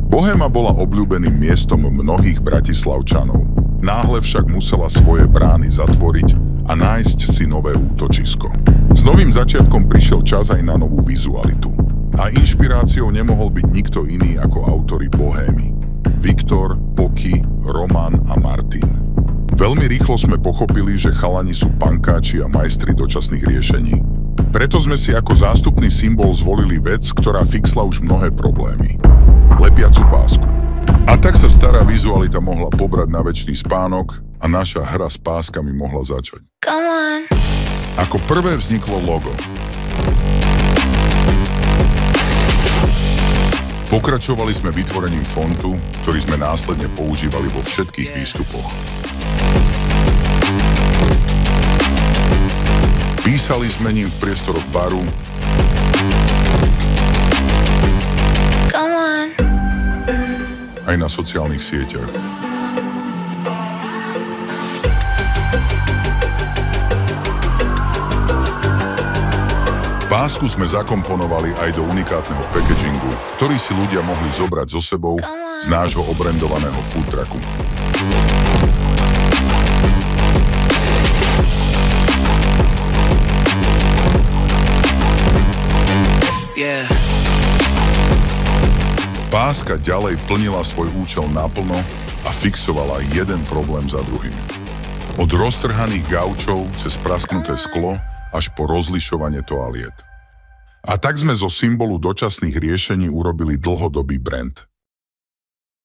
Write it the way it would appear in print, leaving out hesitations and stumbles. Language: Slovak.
Bohéma bola obľúbeným miestom mnohých Bratislavčanov. Náhle však musela svoje brány zatvoriť a nájsť si nové útočisko. S novým začiatkom prišiel čas aj na novú vizualitu. A inšpiráciou nemohol byť nikto iný ako autori Bohémy. Viktor, Poky, Roman a Martin. Veľmi rýchlo sme pochopili, že chalani sú pankáči a majstri dočasných riešení. Preto sme si ako zástupný symbol zvolili vec, ktorá fixla už mnohé problémy. Lepiacu pásku. A tak sa stará vizualita mohla pobrať na večný spánok a naša hra s páskami mohla začať. Come on. Ako prvé vzniklo logo. Pokračovali sme vytvorením fontu, ktorý sme následne používali vo všetkých výstupoch. Písali sme ním v priestoroch baru. Come on. Aj na sociálnych sieťach. Pásku sme zakomponovali aj do unikátneho packagingu, ktorý si ľudia mohli zobrať so sebou z nášho obrandovaného food trucku. Páska ďalej plnila svoj účel naplno a fixovala jeden problém za druhým. Od roztrhaných gaučov cez prasknuté sklo až po rozlišovanie toaliet. A tak sme zo symbolu dočasných riešení urobili dlhodobý brand.